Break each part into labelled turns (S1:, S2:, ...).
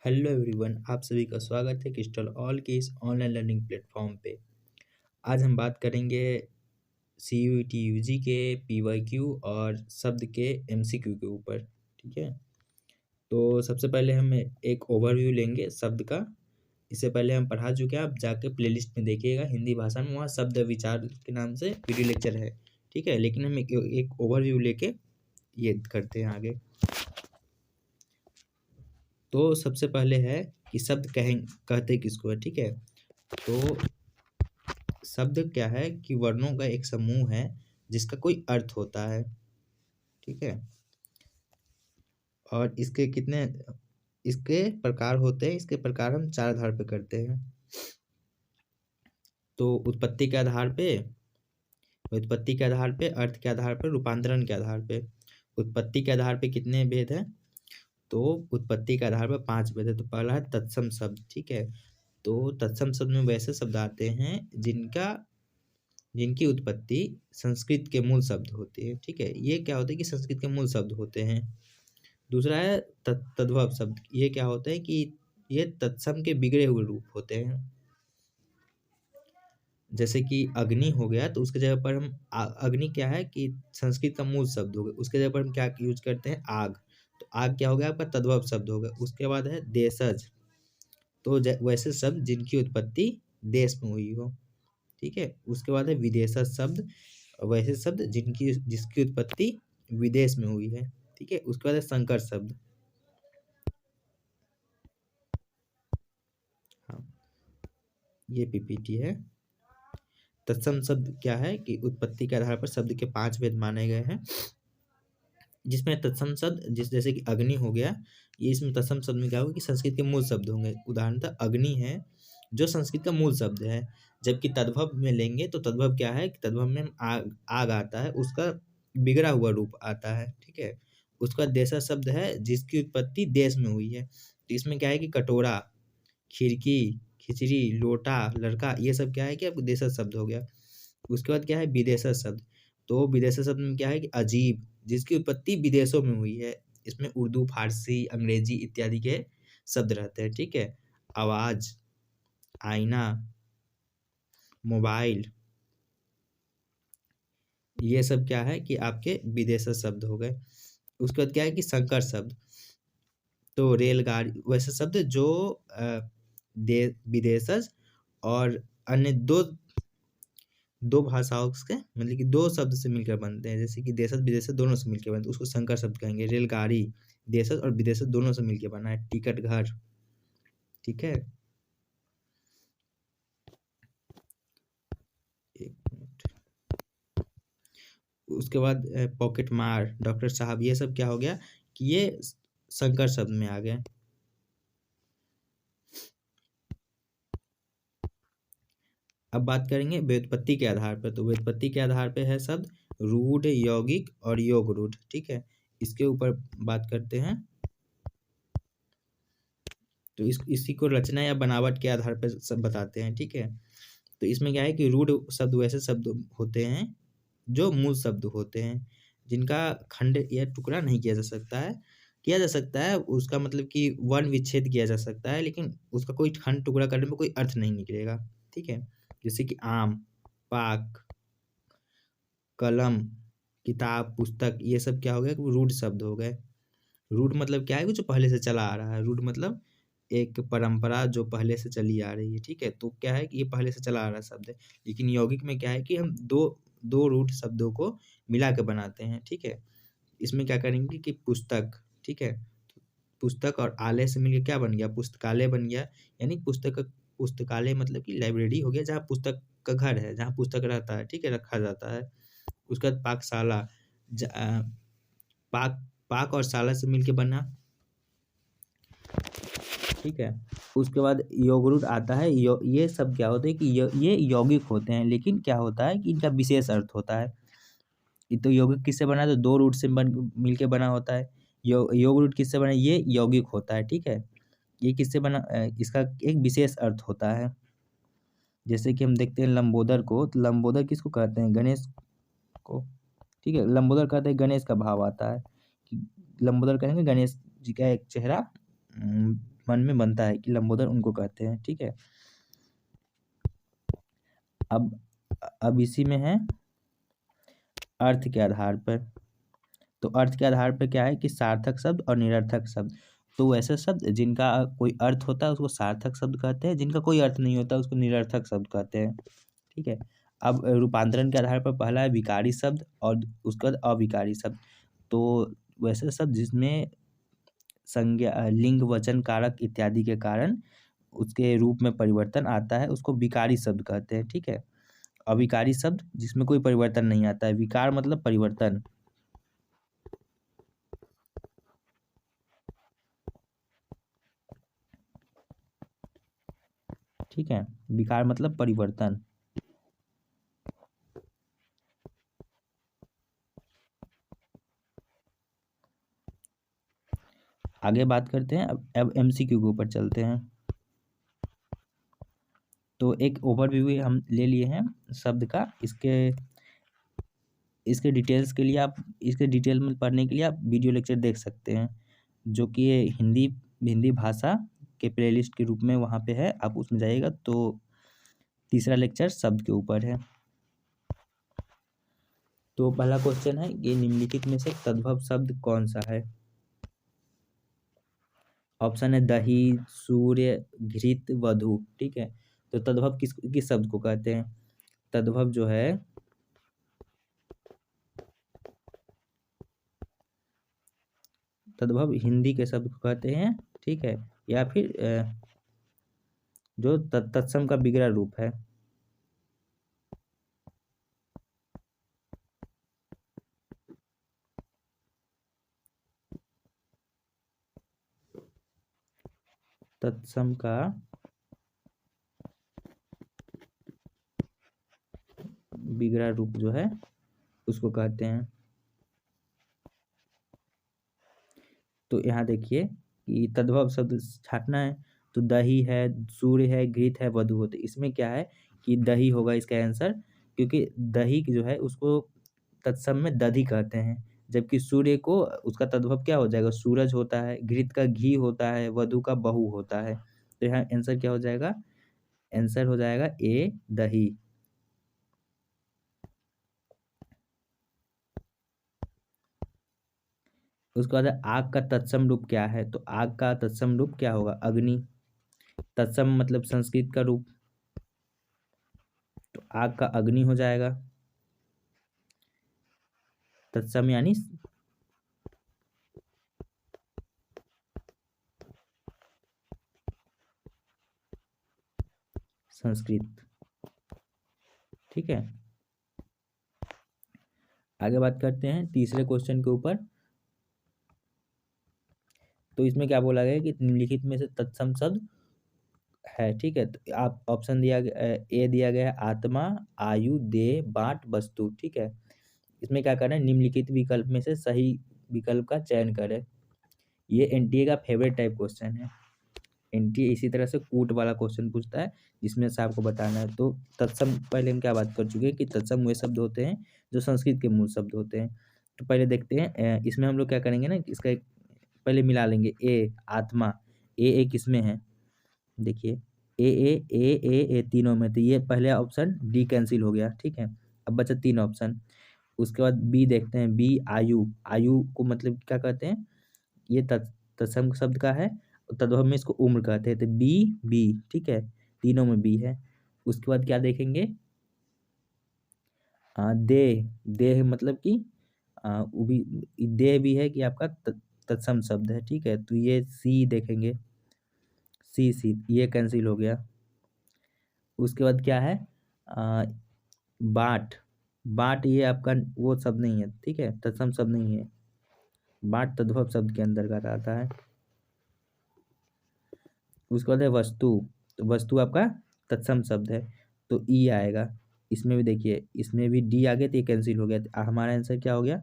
S1: Hello everyone, आप सभी का स्वागत है क्रिस्टल ऑल के इस ऑनलाइन लर्निंग प्लेटफॉर्म पे। आज हम बात करेंगे CUET UG के PYQ और शब्द के MCQ के ऊपर। ठीक है, तो सबसे पहले हम एक ओवरव्यू लेंगे शब्द का। इससे पहले हम पढ़ा चुके हैं, आप जाके प्लेलिस्ट में देखिएगा हिंदी भाषा में, वहाँ शब्द विचार के नाम से वीडियो लेक्चर है। ठीक है, लेकिन हम एक ओवरव्यू लेके ये करते हैं आगे। तो सबसे पहले है कि शब्द कहते किसको है। ठीक है, तो शब्द क्या है कि वर्णों का एक समूह है जिसका कोई अर्थ होता है। ठीक है, और इसके प्रकार होते हैं। इसके प्रकार हम चार आधार पे करते हैं। तो उत्पत्ति के आधार पे, अर्थ के आधार पे, रूपांतरण के आधार पे। उत्पत्ति के आधार पे कितने भेद हैं? तो उत्पत्ति के आधार पर 5 भेद है। तो पहला है तत्सम शब्द। ठीक है, तो तत्सम शब्द में वैसे शब्द आते हैं जिनकी उत्पत्ति संस्कृत के मूल शब्द होती है। ठीक है, ये क्या होता है कि संस्कृत के मूल शब्द होते हैं। दूसरा है तद्भव शब्द। ये क्या होता है कि ये तत्सम के बिगड़े हुए रूप होते हैं। जैसे कि अग्नि हो गया, तो उसके जगह पर हम अग्नि क्या है कि संस्कृत का मूल शब्द हो गया, उसके जगह पर हम क्या यूज करते हैं? आग। तो आग क्या हो गया? आपका तद्भव शब्द हो गया। उसके बाद है देशज। तो वैसे शब्द जिनकी उत्पत्ति देश में हुई हो। ठीक है, उसके बाद है विदेशज शब्द। वैसे शब्द जिसकी उत्पत्ति विदेश में हुई है। ठीक है, उसके बाद है संकर शब्द। हाँ, ये पीपीटी है। तत्सम शब्द क्या है कि उत्पत्ति के आधार पर शब्द के 5 भेद माने गए हैं, जिसमें तत्सम शब्द जैसे कि अग्नि हो गया, ये इसमें तत्सम शब्द में क्या होगा कि संस्कृत के मूल शब्द होंगे। उदाहरणतः अग्नि है जो संस्कृत का मूल शब्द है। जबकि तद्भव में लेंगे तो तद्भव क्या है कि तद्भव में आग आता है, उसका बिगड़ा हुआ रूप आता है। ठीक है, उसका देशज शब्द है जिसकी उत्पत्ति देश में हुई है। तो इसमें क्या है कि कटोरा, खिड़की, खिचड़ी, लोटा, लड़का, ये सब क्या है कि आपको देशज शब्द हो गया। उसके बाद क्या है? विदेशज शब्द। तो विदेशज शब्द में क्या है कि अजीब, जिसकी उत्पत्ति विदेशों में हुई है। इसमें उर्दू, फारसी, अंग्रेजी इत्यादि के शब्द रहते हैं। ठीक है, आवाज, आईना, मोबाइल, ये सब क्या है कि आपके विदेशज शब्द हो गए। उसके बाद क्या है कि संकर शब्द। तो रेलगाड़ी, वैसे शब्द जो विदेशज और अन्य दो भाषाओं के मतलब कि दो शब्द से मिलकर बनते हैं। जैसे कि देशज विदेशज दोनों से मिलकर बनते हैं, उसको संकर शब्द कहेंगे। रेलगाड़ी देशज और विदेशज दोनों से मिलकर बना है। टिकट घर। ठीक है, एक मिनट। उसके बाद पॉकेट मार, डॉक्टर साहब, ये सब क्या हो गया कि ये संकर शब्द में आ गए। अब बात करेंगे व्युत्पत्ति के आधार पर। तो व्युत्पत्ति के आधार पर है शब्द रूढ़, यौगिक और योग रूढ़। ठीक है, इसके ऊपर बात करते हैं। तो इसी को रचना या बनावट के आधार पर सब बताते हैं। ठीक है, तो इसमें क्या है कि रूढ़ शब्द वैसे शब्द होते हैं जो मूल शब्द होते हैं, जिनका खंड या टुकड़ा नहीं किया जा सकता है। उसका मतलब कि वर्ण विच्छेद किया जा सकता है, लेकिन उसका कोई खंड टुकड़ा करने में कोई अर्थ नहीं निकलेगा। ठीक है, जैसे कि आम, पाक, कलम, किताब, पुस्तक, ये सब क्या हो गया कि रूढ़ शब्द हो गए। रूढ़ मतलब क्या है कि जो पहले से चला आ रहा है। रूढ़ मतलब एक परंपरा जो पहले से चली आ रही है। ठीक है, तो क्या है कि ये पहले से चला आ रहा शब्द है। लेकिन यौगिक में क्या है कि हम दो दो रूढ़ शब्दों को मिला के बनाते हैं। ठीक है, इसमें क्या करेंगे कि पुस्तक। ठीक है, पुस्तक और आलय से मिलकर क्या बन गया? पुस्तकालय बन गया। यानी पुस्तकालय मतलब कि लाइब्रेरी हो गया, जहाँ पुस्तक का घर है, जहाँ पुस्तक रहता है। ठीक है, रखा जाता है। उसके बाद पाकशाला, पाक पाक और शाला से मिलके बना। ठीक है, उसके बाद योगरूट आता है। ये सब क्या होते हैं कि ये यौगिक होते हैं, लेकिन क्या होता है कि इनका विशेष अर्थ होता है। तो यौगिक किससे बना है? तो दो रूट से मिलके बना होता है। योग रूट किससे बना है? ये यौगिक होता है। ठीक है, ये किससे बना? इसका एक विशेष अर्थ होता है। जैसे कि हम देखते हैं लंबोदर को, तो लंबोदर किसको कहते हैं? गणेश को। ठीक है, लंबोदर कहते हैं, गणेश का भाव आता है कि लंबोदर कहेंगे गणेश जी का एक चेहरा मन में बनता है कि लंबोदर उनको कहते हैं, ठीक है। अब इसी में है अर्थ के आधार पर। तो अर्थ के आधार पर क्या है कि सार्थक शब्द और निरर्थक शब्द। तो वैसे शब्द जिनका कोई अर्थ होता है उसको सार्थक शब्द कहते हैं, जिनका कोई अर्थ नहीं होता उसको निरर्थक शब्द कहते हैं, ठीक है। अब रूपांतरण के आधार पर पहला है विकारी शब्द और उसके बाद अविकारी शब्द। तो वैसे शब्द जिसमें संज्ञा, लिंग, वचन, कारक इत्यादि के कारण उसके रूप में परिवर्तन आता है उसको विकारी शब्द कहते हैं, ठीक है। अविकारी शब्द जिसमें कोई परिवर्तन नहीं आता है, विकार मतलब परिवर्तन, ठीक है। विकार मतलब परिवर्तन। आगे बात करते हैं, अब एमसीक्यू के ऊपर चलते हैं। तो एक ओवरव्यू हम ले लिए हैं शब्द का। इसके डिटेल्स के लिए आप, इसके डिटेल में पढ़ने के लिए आप वीडियो लेक्चर देख सकते हैं, जो कि ये हिंदी भाषा के प्लेलिस्ट के रूप में वहाँ पे है, आप उसमें जाइएगा तो तीसरा लेक्चर शब्द के ऊपर है। तो पहला क्वेश्चन है कि निम्नलिखित में से तद्भव शब्द कौन सा है। ऑप्शन है दही, सूर्य, घृत, वधु, ठीक है। तो तद्भव किस शब्द को कहते हैं। तद्भव जो है तद्भव हिंदी के शब्द को कहते हैं, ठीक है। या फिर जो तत्सम का विग्रह रूप है। तत्सम का विग्रह रूप जो है उसको कहते हैं। तो यहाँ देखिए कि तद्भव शब्द छाटना है, तो दही है, सूर्य है, घृत है, वधु होते। इसमें क्या है कि दही होगा इसका आंसर, क्योंकि दही जो है उसको तत्सम में दधी कहते हैं, जबकि सूर्य को उसका तद्भव क्या हो जाएगा, सूरज होता है, घृत का घी होता है, वधु का बहू होता है। तो यहाँ आंसर क्या हो जाएगा, आंसर हो जाएगा ए दही। उसके बाद आग का तत्सम रूप क्या है। तो आग का तत्सम रूप क्या होगा, अग्नि। तत्सम मतलब संस्कृत का रूप, तो आग का अग्नि हो जाएगा। तत्सम यानी संस्कृत, ठीक है। आगे बात करते हैं तीसरे क्वेश्चन के ऊपर। तो इसमें क्या बोला गया है कि निम्नलिखित में से तत्सम शब्द है, ठीक है। तो आप ऑप्शन दिया गया, ए दिया गया है आत्मा, आयु, देह, बाट, वस्तु, ठीक है। इसमें क्या करना है, निम्नलिखित विकल्प में से सही विकल्प का चयन करें। ये एनटीए का फेवरेट टाइप क्वेश्चन है। एनटीए इसी तरह से कूट वाला क्वेश्चन पूछता है जिसमें से आपको बताना है। तो तत्सम, पहले हम क्या बात कर चुके हैं कि तत्सम वे शब्द होते हैं जो संस्कृत के मूल शब्द होते हैं। तो पहले देखते हैं, इसमें हम लोग क्या करेंगे ना कि इसका एक पहले मिला लेंगे। ए आत्मा, ए किसमें है, देखिए ए तीनों में, तो ये पहले ऑप्शन डी कैंसिल हो गया, ठीक है। अब बचा 3 ऑप्शन। उसके बाद बी देखते हैं, बी आयु, आयु को मतलब क्या कहते हैं, ये तत्सम शब्द का है, तद्भव में इसको उम्र कहते हैं, तो बी बी, ठीक है, तीनों में बी है। उसके बाद क्या देखेंगे, देह, देह मतलब कि वो भी देह भी है कि आपका तत्सम शब्द है, ठीक है। तो ये सी देखेंगे, सी ये कैंसिल हो गया। उसके बाद क्या है, आ, बाट, बाट ये आपका वो शब्द नहीं है, ठीक है, तत्सम शब्द नहीं है। बाट तद्भव शब्द के अंतर्गत आता है। उसके बाद है वस्तु, तो वस्तु आपका तत्सम शब्द है, तो ई आएगा। इसमें भी देखिए, इसमें भी डी आ गया तो ये कैंसिल हो गया। तो हमारा आंसर क्या हो गया,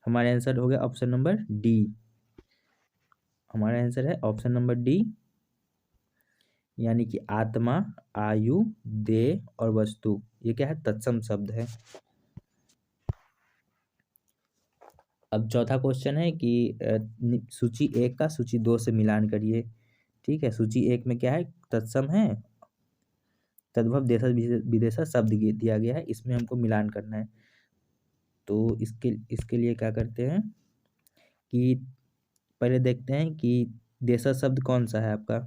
S1: हमारा आंसर हो गया ऑप्शन नंबर डी। हमारा आंसर है ऑप्शन नंबर डी, यानी कि आत्मा, आयु, देह और वस्तु, ये क्या है, तत्सम शब्द है। अब चौथा क्वेश्चन है कि सूची 1 का सूची 2 से मिलान करिए। ठीक है, सूची 1 में क्या है, तत्सम है, तद्भव देशज विदेशज शब्द दिया गया है, इसमें हमको मिलान करना है। तो इसके लिए क्या करते हैं कि पहले देखते हैं कि देशज शब्द कौन सा है आपका।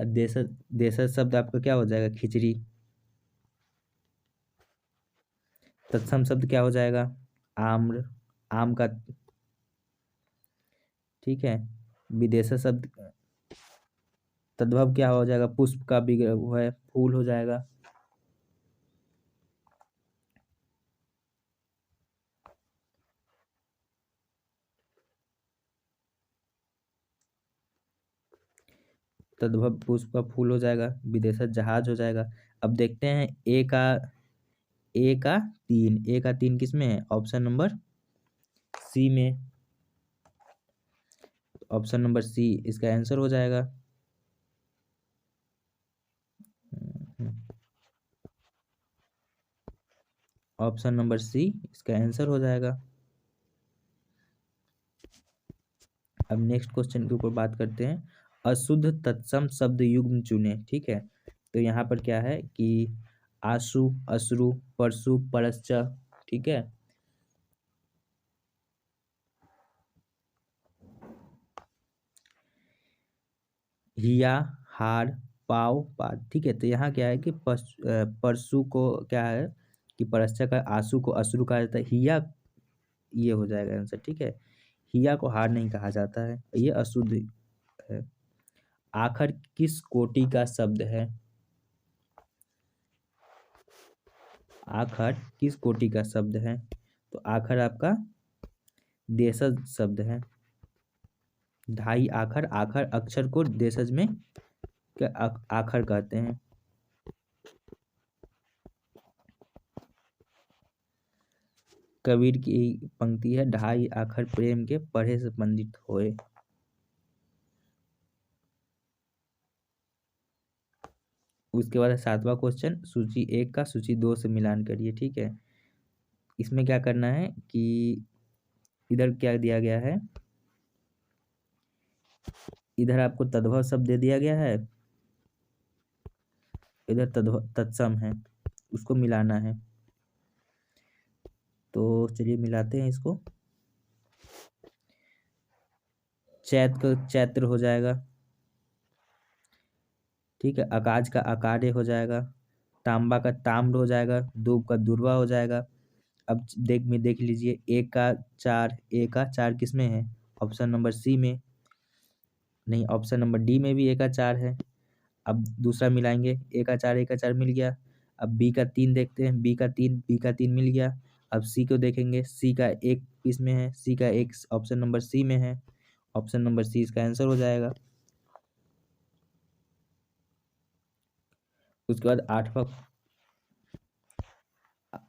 S1: देशज देशज शब्द आपका क्या हो जाएगा, खिचड़ी। तत्सम शब्द क्या हो जाएगा, आम्र, आम का। ठीक है, विदेशज शब्द तद्भव क्या हो जाएगा, पुष्प का भी वो है, फूल हो जाएगा। तद्भव पुष्प का फूल हो जाएगा, विदेशज जहाज हो जाएगा। अब देखते हैं ए का तीन किस में है, ऑप्शन नंबर सी में। ऑप्शन नंबर सी इसका आंसर हो जाएगा। ऑप्शन नंबर सी इसका आंसर हो जाएगा। अब नेक्स्ट क्वेश्चन के ऊपर बात करते हैं। अशुद्ध तत्सम शब्द युग्म चुने। ठीक है, तो यहाँ पर क्या है कि आशु, अश्रु, परशु, परश्च। ठीक है, हिया, हार, पाव, पाद। ठीक है, तो यहाँ क्या है कि परशु को क्या है कि परश्च का आशु को अश्रु कहा जाता है, हिया ये हो जाएगा आंसर। ठीक है, हिया को हार नहीं कहा जाता है, ये अशुद्ध है। आखर किस कोटि का शब्द है, आखर किस कोटि का शब्द है, तो आखर आपका देशज शब्द है। ढाई आखर, आखर अक्षर को देशज में आखर कहते हैं। कबीर की पंक्ति है, ढाई आखर प्रेम के पढ़े से पंडित होए। उसके बाद 7वां क्वेश्चन, सूची 1 का सूची 2 से मिलान करिए। ठीक है, इसमें क्या करना है कि इधर क्या दिया गया है, इधर आपको तद्भव शब्द दे दिया गया है, इधर तत्सम है, उसको मिलाना है। तो चलिए मिलाते हैं इसको। चैत्र हो जाएगा। ठीक है, अकाज का अकार्य हो जाएगा, तांबा का ताम्र हो जाएगा, दूब का दुर्वा हो जाएगा। अब देख लीजिए, एक का चार किस में है, ऑप्शन नंबर सी में। नहीं, ऑप्शन नंबर डी में भी एक का चार है। अब दूसरा मिलाएंगे, एक का चार मिल गया। अब बी का तीन देखते हैं, बी का तीन मिल गया। अब सी को देखेंगे, सी का एक किस में है, सी का एक ऑप्शन नंबर सी में है। ऑप्शन नंबर सी इसका आंसर हो जाएगा। उसके बाद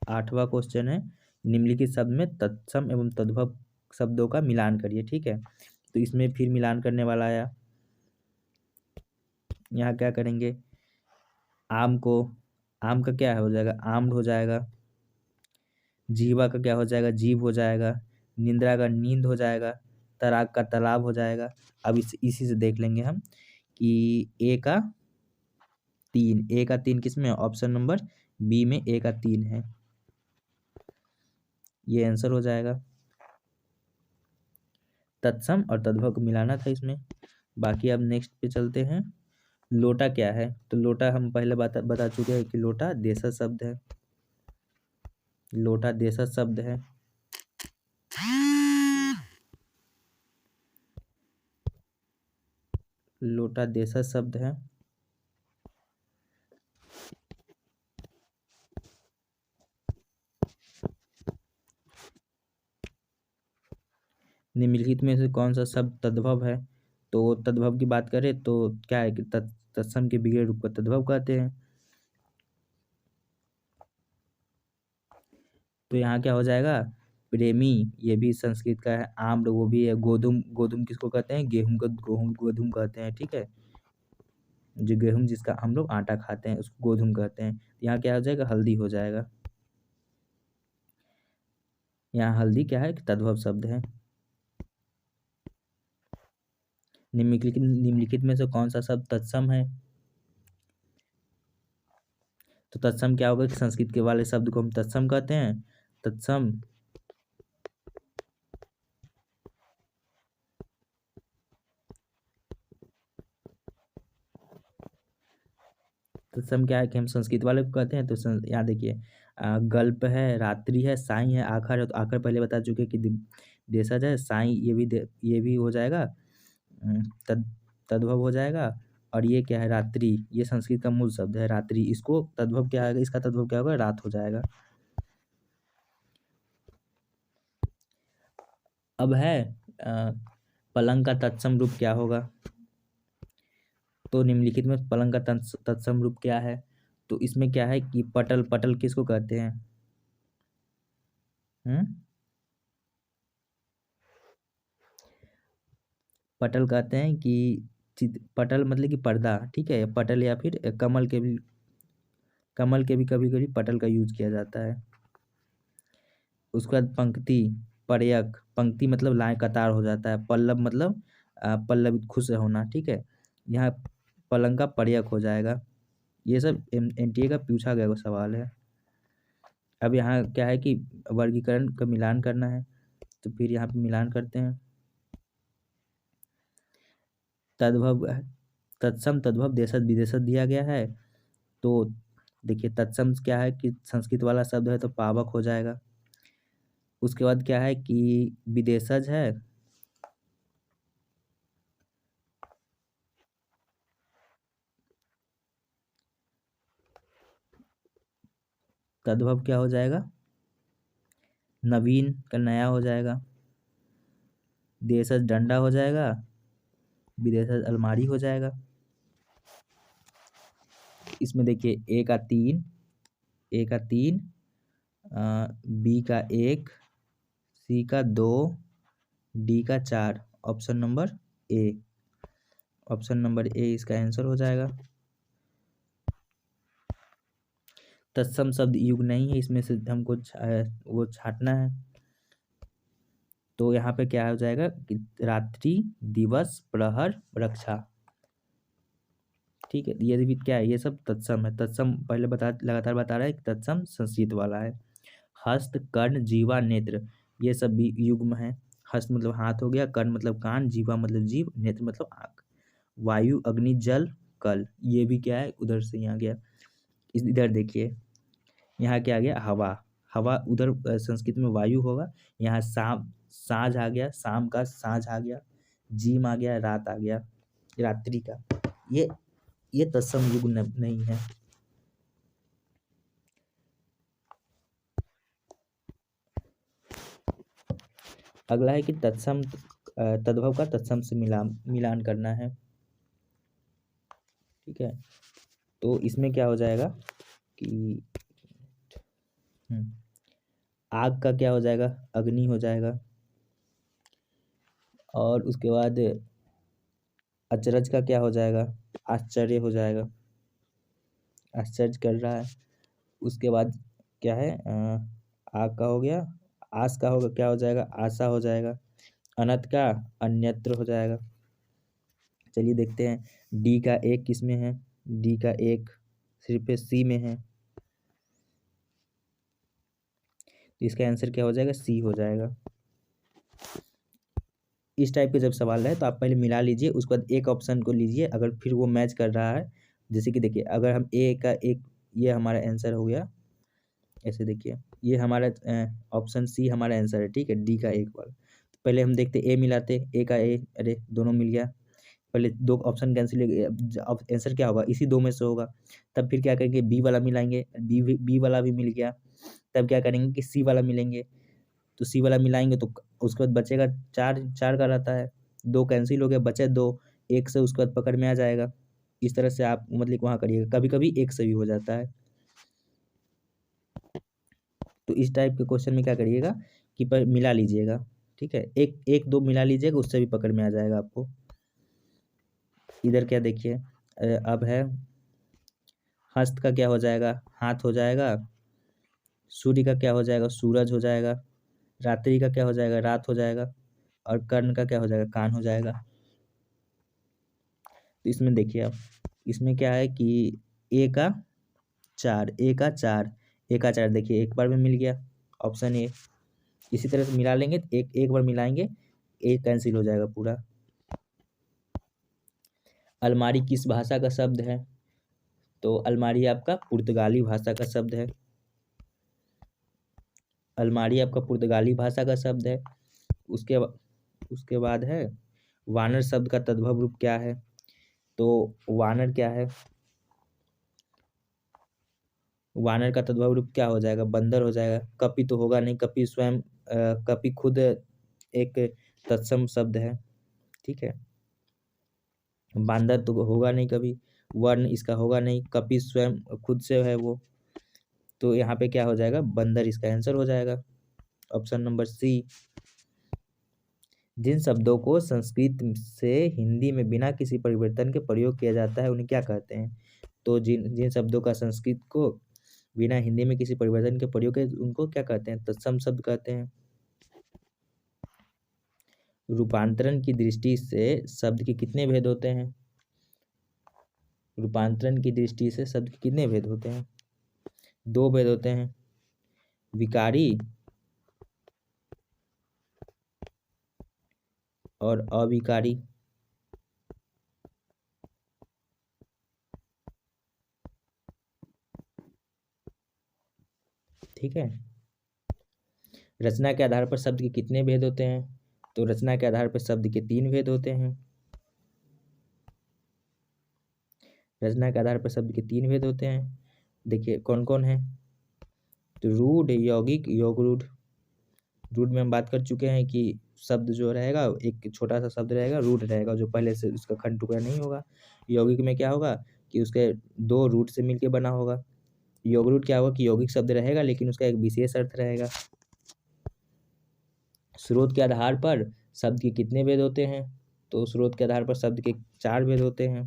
S1: आठवां क्वेश्चन है, निम्नलिखित शब्द में तत्सम एवं तद्भव शब्दों का मिलान करिए। ठीक है, तो इसमें फिर मिलान करने वाला आया। यहाँ क्या करेंगे, आम को, आम का क्या हो जाएगा, आम्र हो जाएगा। जीवा का क्या हो जाएगा, जीव हो जाएगा। निंद्रा का नींद हो जाएगा। तराग का तालाब हो जाएगा। अब इसी से देख लेंगे हम कि ए का तीन किस में है, ऑप्शन नंबर बी में ए का तीन है, ये आंसर हो जाएगा। तत्सम और तद्भव को मिलाना था इसमें। बाकी अब नेक्स्ट पे चलते हैं। लोटा क्या है, तो लोटा हम पहले बता चुके हैं कि लोटा देशज शब्द है। लोटा देशज शब्द है। लोटा देशज शब्द है। निम्नलिखित में से कौन सा शब्द तद्भव है, तो तद्भव की बात करें तो क्या है कि तत्सम के बिगड़े रूप को तद्भव कहते हैं। तो यहाँ क्या हो जाएगा, प्रेमी, ये भी संस्कृत का है। आम्र वो भी है। गोधूम, गोधूम किसको कहते हैं, गेहूं को गोधूम कहते हैं। ठीक है, जो गेहूं जिसका हम लोग आटा खाते हैं उसको गोधूम कहते हैं। यहाँ क्या हो जाएगा, हल्दी हो जाएगा। यहाँ हल्दी क्या है, तद्भव शब्द है। निम्नलिखित में से कौन सा शब्द तत्सम है? तो तत्सम क्या होगा कि संस्कृत के वाले शब्द को हम तत्सम कहते हैं। तत्सम तत्सम क्या है कि हम संस्कृत वाले को कहते हैं। तो यहाँ देखिए, गल्प है, रात्रि है, साई है, आखर है। तो आखर पहले बता चुके कि देशज है। साई ये भी हो जाएगा, तद तद्भव हो जाएगा। और ये क्या है, रात्रि, ये संस्कृत का मूल शब्द है रात्रि। इसको तद्भव क्या आएगा, इसका तद्भव क्या होगा, रात हो जाएगा। अब है पलंग का तत्सम रूप क्या होगा? तो निम्नलिखित में पलंग का तत्सम रूप क्या है? तो इसमें क्या है कि पटल, पटल किसको कहते हैं? पटल कहते हैं कि पटल मतलब कि पर्दा, ठीक है। पटल या फिर कमल के भी कभी कभी पटल का यूज किया जाता है। उसके बाद पंक्ति, पर्यक, पंक्ति मतलब लाइन कतार हो जाता है। पल्लव मतलब पल्लवित, खुश होना, ठीक है। यहाँ पलंग का पर्यक हो जाएगा। ये सब एनटीए का पूछा गया सवाल है। अब यहाँ क्या है कि वर्गीकरण का मिलान करना है। तो फिर यहाँ पे मिलान करते हैं। तद्भव, तत्सम, तद्भव, देशज, विदेशज दिया गया है। तो देखिए, तत्सम क्या है कि संस्कृत वाला शब्द है तो पावक हो जाएगा। उसके बाद क्या है कि विदेशज है, तद्भव क्या हो जाएगा, नवीन का नया हो जाएगा। देशज डंडा हो जाएगा, विदेशज अलमारी हो जाएगा। इसमें देखिए, ए का तीन, बी का एक, सी का दो, डी का चार। Option number A, option number A इसका आंसर हो जाएगा। तत्सम शब्द युग नहीं है, इसमें से हमको वो छांटना है। तो यहाँ पे क्या हो जाएगा कि रात्रि, दिवस, प्रहर, रक्षा, ठीक है। ये भी क्या है, ये सब तत्सम है। तत्सम पहले लगातार बता रहा है कि तत्सम संस्कृत वाला है। हस्त, कर्ण, जीवा, नेत्र, ये सब भी युग्म है। हस्त मतलब हाथ हो गया, कर्ण मतलब कान, जीवा मतलब जीव, नेत्र मतलब आँख। वायु, अग्नि, जल, कल, ये भी क्या है, उधर से यहाँ गया। इधर देखिए, यहाँ क्या आ गया, हवा। हवा उधर संस्कृत में वायु होगा। यहाँ शाम, साँझ आ गया, शाम का साँझ आ गया। जीम आ गया, रात आ गया, रात्रि का। ये ये तत्सम युग नहीं है। अगला है कि तत्सम, तद्भव का तत्सम से मिलान करना है, ठीक है। तो इसमें क्या हो जाएगा कि आग का क्या हो जाएगा, अग्नि हो जाएगा। और उसके बाद अचरज का क्या हो जाएगा, आश्चर्य हो जाएगा, आश्चर्य कर रहा है। उसके बाद क्या है, आग का हो गया, आस का होगा, क्या हो जाएगा, आशा हो जाएगा। अनंत का अन्यत्र हो जाएगा। चलिए देखते हैं, डी का एक किस में है, डी का एक सिर्फ सी में है। तो इसका आंसर क्या हो जाएगा, सी हो जाएगा। इस टाइप के जब सवाल है तो आप पहले मिला लीजिए, उसके बाद एक ऑप्शन को लीजिए, अगर फिर वो मैच कर रहा है। जैसे कि देखिए, अगर हम ए का एक, ये हमारा आंसर हो गया। ऐसे देखिए, ये हमारा ऑप्शन सी हमारा आंसर है, ठीक है, डी का एक वाला। तो पहले हम देखते ए मिलाते, ए का ए, अरे दोनों मिल गया। पहले दो ऑप्शन कैंसिल, अब आंसर क्या होगा, इसी दो में से होगा। तब फिर क्या करेंगे, बी वाला मिलाएंगे, बी वाला भी मिल गया। तब क्या करेंगे कि सी वाला मिलेंगे। तो सी वाला मिलाएंगे तो उसके बाद बचेगा चार, चार का रहता है, दो कैंसिल हो गया, बचे दो, एक से उसके बाद पकड़ में आ जाएगा। इस तरह से आप मतलब वहाँ करिएगा, कभी कभी एक से भी हो जाता है। तो इस टाइप के क्वेश्चन में क्या करिएगा कि पर मिला लीजिएगा, ठीक है, एक एक दो मिला लीजिएगा, उससे भी पकड़ में आ जाएगा आपको। इधर क्या देखिए, अब है हस्त का क्या हो जाएगा, हाथ हो जाएगा। सूर्य का क्या हो जाएगा, सूरज हो जाएगा। रात्रि का क्या हो जाएगा, रात हो जाएगा। और कर्ण का क्या हो जाएगा, कान हो जाएगा। तो इसमें देखिए आप, इसमें क्या है कि ए का 4, ए का 4, ए का 4, देखिए एक बार में मिल गया, ऑप्शन ए। इसी तरह से मिला लेंगे, एक एक बार मिलाएंगे, ए कैंसिल हो जाएगा पूरा। अलमारी किस भाषा का शब्द है, तो अलमारी आपका पुर्तगाली भाषा का शब्द है। अलमारी आपका पुर्तगाली भाषा का शब्द है। उसके बाद है वानर शब्द का तद्भव रूप क्या है, तो वानर क्या है, वानर का तद्भव रूप क्या हो जाएगा, बंदर हो जाएगा। कपि तो होगा नहीं, कपि स्वयं कपि खुद एक तत्सम शब्द है, ठीक है। बांदर तो होगा नहीं कभी, वर्ण इसका होगा नहीं, कपि स्वयं खुद से है वो, तो यहाँ पे क्या हो जाएगा, बंदर इसका आंसर हो जाएगा, ऑप्शन नंबर सी। जिन शब्दों को संस्कृत से हिंदी में बिना किसी परिवर्तन के प्रयोग किया जाता है उन्हें क्या कहते हैं, तो जिन जिन शब्दों का संस्कृत को बिना हिंदी में किसी परिवर्तन के प्रयोग के उनको क्या कहते हैं, तत्सम शब्द कहते हैं। रूपांतरण की दृष्टि से शब्द के कितने भेद होते हैं, रूपांतरण की दृष्टि से शब्द के कितने भेद होते हैं, 2 भेद होते हैं, विकारी और अविकारी। ठीक है। रचना के आधार पर शब्द के कितने भेद होते हैं, तो रचना के आधार पर शब्द के 3 भेद होते हैं। रचना के आधार पर शब्द के 3 भेद होते हैं, देखिए कौन कौन है, तो रूढ़, यौगिक, योग रूढ़। रूढ़ में हम बात कर चुके हैं कि शब्द जो रहेगा एक छोटा सा शब्द रहेगा, रूढ़ रहेगा, जो पहले से उसका खंड टुकड़ा नहीं होगा। यौगिक में क्या होगा कि उसके 2 रूट से मिलके बना होगा। योग रूढ़ क्या होगा कि यौगिक शब्द रहेगा लेकिन उसका एक विशेष अर्थ रहेगा। स्रोत के आधार पर शब्द के कितने भेद होते हैं, तो स्रोत के आधार पर शब्द के 4 भेद होते हैं,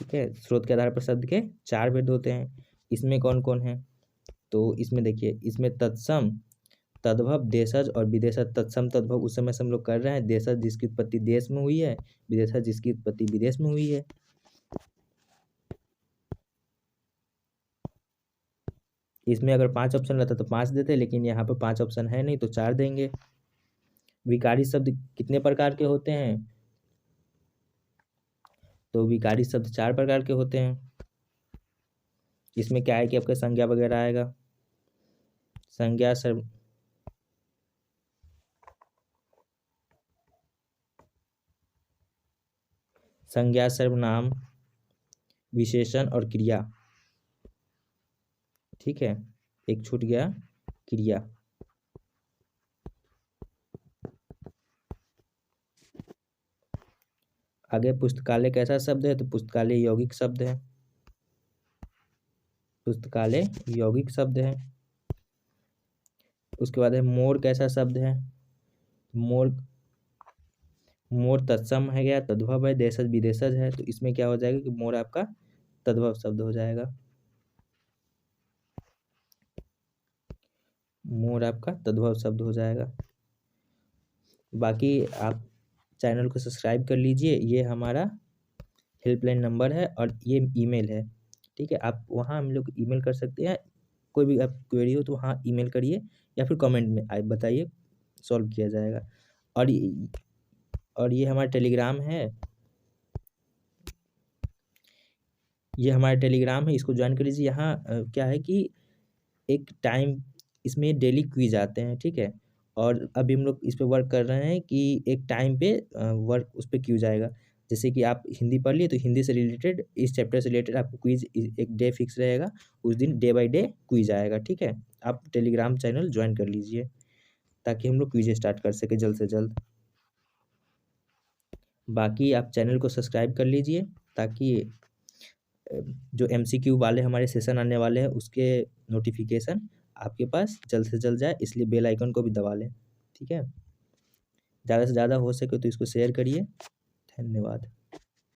S1: ठीक है। स्रोत के आधार पर शब्द के 4 भेद होते हैं। इसमें कौन कौन है, तो इसमें देखिए, इसमें तत्सम, तद्भव, देशज और विदेशज। तत्सम तद्भव उस समय से हम लोग कर रहे हैं, देशज जिसकी उत्पत्ति देश में हुई है, विदेशज जिसकी उत्पत्ति विदेश में हुई है। इसमें अगर 5 ऑप्शन रहता तो 5 देते, लेकिन यहाँ पे 5 ऑप्शन है नहीं तो 4 देंगे। विकारी शब्द कितने प्रकार के होते हैं, तो विकारी शब्द 4 प्रकार के होते हैं। इसमें क्या है कि आपका संज्ञा वगैरह आएगा, संज्ञा संज्ञा, सर्वनाम, विशेषण और क्रिया, ठीक है। एक छूट गया, क्रिया। आगे पुस्तकालय कैसा शब्द है, तो पुस्तकालय यौगिक शब्द है, पुस्तकालय यौगिक शब्द है। उसके बाद है मोर कैसा शब्द है, मोर, मोर तत्सम है, गया तद्भव है, देशज विदेशज है, तो इसमें क्या हो जाएगा कि मोर आपका तद्भव शब्द हो जाएगा, मोर आपका तद्भव शब्द हो जाएगा। बाकी आप चैनल को सब्सक्राइब कर लीजिए, ये हमारा हेल्पलाइन नंबर है और ये ईमेल है, ठीक है। आप वहाँ हम लोग ईमेल कर सकते हैं, कोई भी आप क्वेरी हो तो वहाँ ईमेल करिए या फिर कमेंट में आप बताइए, सॉल्व किया जाएगा। और ये हमारा टेलीग्राम है, ये हमारा टेलीग्राम है, इसको ज्वाइन कर लीजिए। यहाँ क्या है कि एक टाइम, इसमें डेली क्विज आते हैं, ठीक है। और अभी हम लोग इस पे वर्क कर रहे हैं कि एक टाइम पे वर्क उस पे क्विज आएगा। जैसे कि आप हिंदी पढ़ लिए तो हिंदी से रिलेटेड, इस चैप्टर से रिलेटेड आपको क्विज एक डे फिक्स रहेगा, उस दिन डे बाय डे क्विज आएगा, ठीक है। आप टेलीग्राम चैनल ज्वाइन कर लीजिए ताकि हम लोग क्विज स्टार्ट कर सके जल्द से जल्द। बाकी आप चैनल को सब्सक्राइब कर लीजिए ताकि जो MCQ वाले हमारे सेशन आने वाले हैं उसके नोटिफिकेशन आपके पास जल्द से जल्द जाए, इसलिए बेल आइकन को भी दबा लें, ठीक है। ज़्यादा से ज़्यादा हो सके तो इसको शेयर करिए, धन्यवाद।